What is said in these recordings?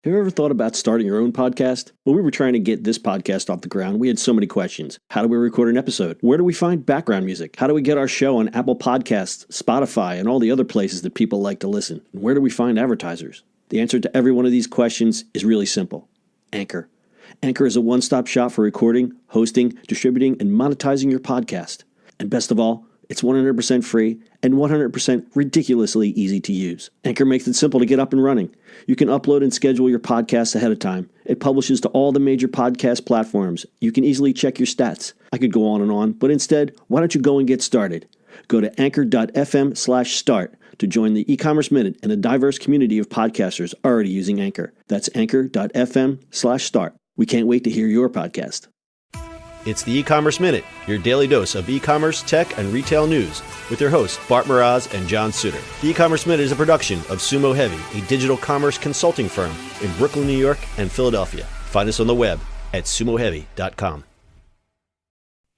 Have you ever thought about starting your own podcast? When we were trying to get this podcast off the ground, we had so many questions. How do we record an episode? Where do we find background music? How do we get our show on Apple Podcasts, Spotify, and all the other places that people like to listen? And where do we find advertisers? The answer to every one of these questions is really simple. Anchor. Anchor is a one-stop shop for recording, hosting, distributing, and monetizing your podcast. And best of all, it's 100% free and 100% ridiculously easy to use. Anchor makes it simple to get up and running. You can upload and schedule your podcasts ahead of time. It publishes to all the major podcast platforms. You can easily check your stats. I could go on, but instead, why don't you go and get started? Go to anchor.fm/start to join the e-commerce minute and a diverse community of podcasters already using Anchor. That's anchor.fm/start. We can't wait to hear your podcast. It's the E-commerce Minute, your daily dose of e-commerce, tech, and retail news with your hosts, Bart Mraz and John Suter. The E-commerce Minute is a production of Sumo Heavy, a digital commerce consulting firm in Brooklyn, New York, and Philadelphia. Find us on the web at sumoheavy.com.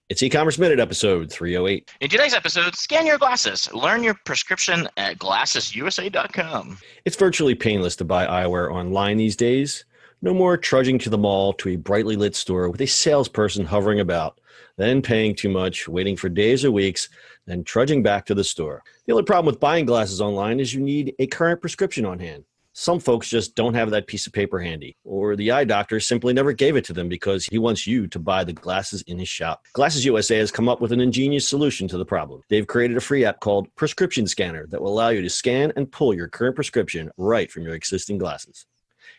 It's E-commerce Minute, episode 308. In today's episode, scan your glasses. Learn your prescription at GlassesUSA.com. It's virtually painless to buy eyewear online these days. No more trudging to the mall to a brightly lit store with a salesperson hovering about, then paying too much, waiting for days or weeks, then trudging back to the store. The only problem with buying glasses online is you need a current prescription on hand. Some folks just don't have that piece of paper handy, or the eye doctor simply never gave it to them because he wants you to buy the glasses in his shop. Glasses USA has come up with an ingenious solution to the problem. They've created a free app called Prescription Scanner that will allow you to scan and pull your current prescription right from your existing glasses.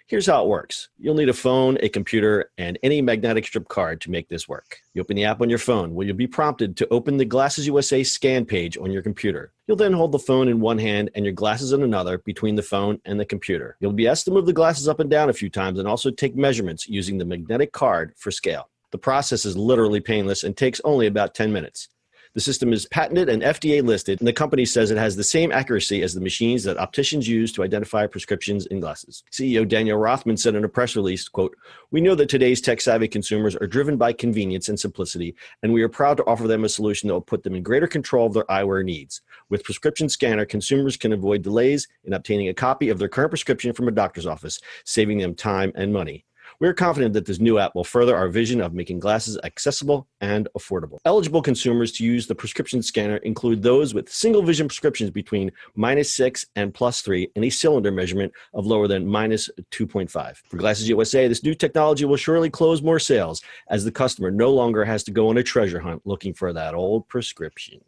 Here's how it works. You'll need a phone, a computer, and any magnetic strip card to make this work. You open the app on your phone, where you'll be prompted to open the Glasses USA scan page on your computer. You'll then hold the phone in one hand and your glasses in another between the phone and the computer. You'll be asked to move the glasses up and down a few times and also take measurements using the magnetic card for scale. The process is literally painless and takes only about 10 minutes. The system is patented and FDA listed, and the company says it has the same accuracy as the machines that opticians use to identify prescriptions in glasses. CEO Daniel Rothman said in a press release, quote, "We know that today's tech-savvy consumers are driven by convenience and simplicity, and we are proud to offer them a solution that will put them in greater control of their eyewear needs. With Prescription Scanner, consumers can avoid delays in obtaining a copy of their current prescription from a doctor's office, saving them time and money. We're confident that this new app will further our vision of making glasses accessible and affordable." Eligible consumers to use the prescription scanner include those with single vision prescriptions between -6 and +3 and a cylinder measurement of lower than -2.5. For Glasses USA, this new technology will surely close more sales as the customer no longer has to go on a treasure hunt looking for that old prescription.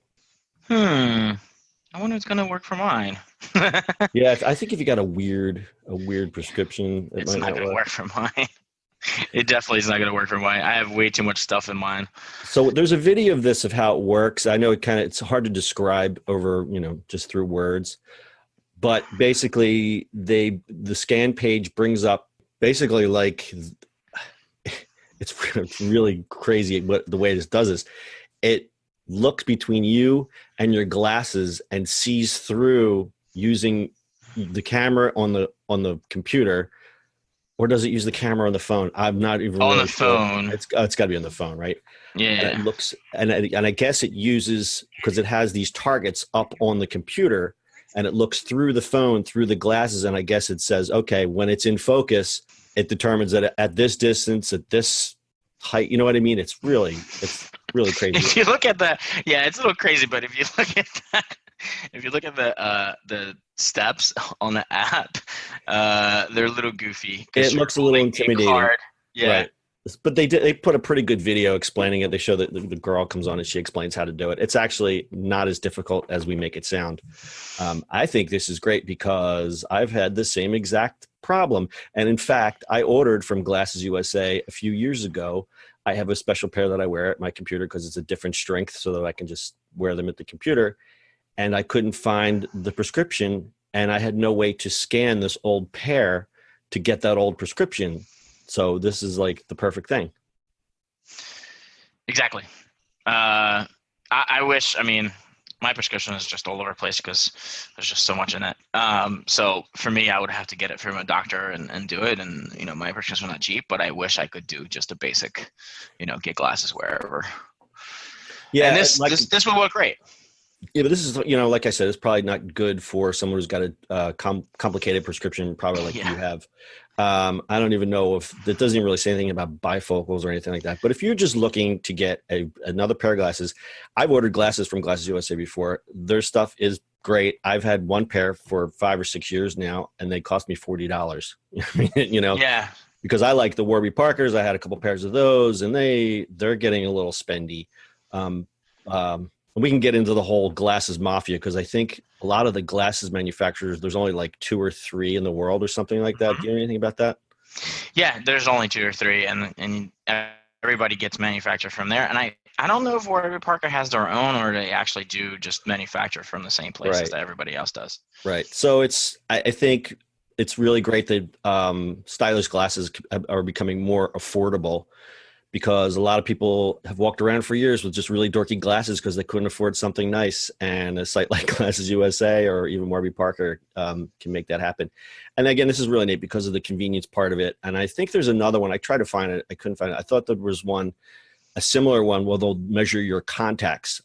I wonder if it's going to work for mine. Yeah, I think if you got a weird prescription, It's not going to work for mine. It definitely is not going to work for mine. I have way too much stuff in mine. So there's a video of this of how it works. I know it's hard to describe over, just through words, but basically the scan page brings up basically like it's really crazy the way this does this. It looks between you and your glasses and sees through using the camera on the computer. Or does it use the camera on the phone? I'm not even on really the sure. phone. It's got to be on the phone, right? Yeah. And it looks, and I guess it uses, because it has these targets up on the computer, and it looks through the phone, through the glasses, and I guess it says, okay, when it's in focus, it determines that at this distance, at this height, you know what I mean? It's really crazy. If you look at that, yeah, it's a little crazy, but if you look at that, if you look at the steps on the app, they're a little goofy. It looks a little intimidating. Yeah. Right. But they put a pretty good video explaining it. They show that the girl comes on and she explains how to do it. It's actually not as difficult as we make it sound. I think this is great because I've had the same exact problem. And in fact, I ordered from Glasses USA a few years ago. I have a special pair that I wear at my computer because it's a different strength so that I can just wear them at the computer. And I couldn't find the prescription, and I had no way to scan this old pair to get that old prescription. So this is like the perfect thing. Exactly. I wish, my prescription is just all over the place because there's just so much in it. So for me, I would have to get it from a doctor and do it. And, my prescription is not cheap, but I wish I could do just a basic, get glasses wherever. Yeah. And this will work great. Yeah, but this is, like I said, it's probably not good for someone who's got a complicated prescription, probably like you have. I don't even know if that doesn't even really say anything about bifocals or anything like that. But if you're just looking to get another pair of glasses, I've ordered glasses from GlassesUSA before. Their stuff is great. I've had one pair for 5 or 6 years now, and they cost me $40. Yeah. Because I like the Warby Parkers. I had a couple pairs of those, and they're getting a little spendy. We can get into the whole glasses mafia, because I think a lot of the glasses manufacturers, there's only like 2 or 3 in the world or something like that. Do you know anything about that? Yeah, there's only 2 or 3, and everybody gets manufactured from there. And I don't know if Warby Parker has their own, or they actually do just manufacture from affordable places that everybody else does. Right. So I think it's really great that stylish glasses are becoming more affordable, because a lot of people have walked around for years with just really dorky glasses because they couldn't afford something nice. And a site like GlassesUSA or even Warby Parker can make that happen. And again, this is really neat because of the convenience part of it. And I think there's another one. I tried to find it. I couldn't find it. I thought there was a similar one where they'll measure your contacts.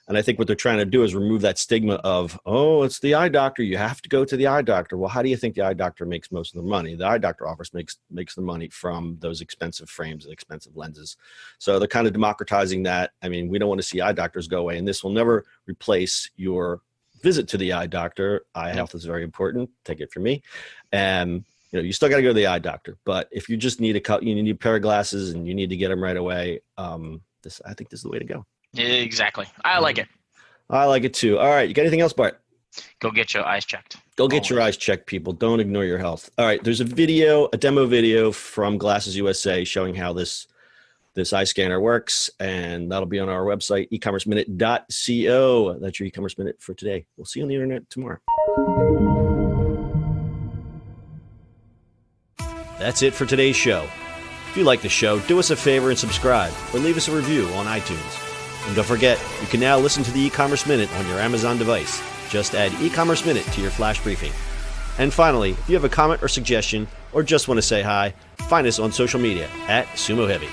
And I think what they're trying to do is remove that stigma of, oh, it's the eye doctor. You have to go to the eye doctor. Well, how do you think the eye doctor makes most of the money? The eye doctor office makes the money from those expensive frames and expensive lenses. So they're kind of democratizing that. I mean, we don't want to see eye doctors go away, and this will never replace your visit to the eye doctor. Eye health is very important. Take it from me. And you still got to go to the eye doctor. But if you just need you need a pair of glasses and you need to get them right away, I think this is the way to go. Exactly. I like it. I like it too. All right. You got anything else, Bart? Go get your eyes checked. Go get your eyes checked, people. Don't ignore your health. All right. There's a demo video from GlassesUSA showing how this eye scanner works, and that'll be on our website, ecommerceminute.co. That's your e-commerce minute for today. We'll see you on the internet tomorrow. That's it for today's show. If you like the show, do us a favor and subscribe, or leave us a review on iTunes. And don't forget, you can now listen to the e-commerce minute on your Amazon device. Just add e-commerce minute to your flash briefing. And finally, if you have a comment or suggestion, or just want to say hi, find us on social media @SumoHeavy.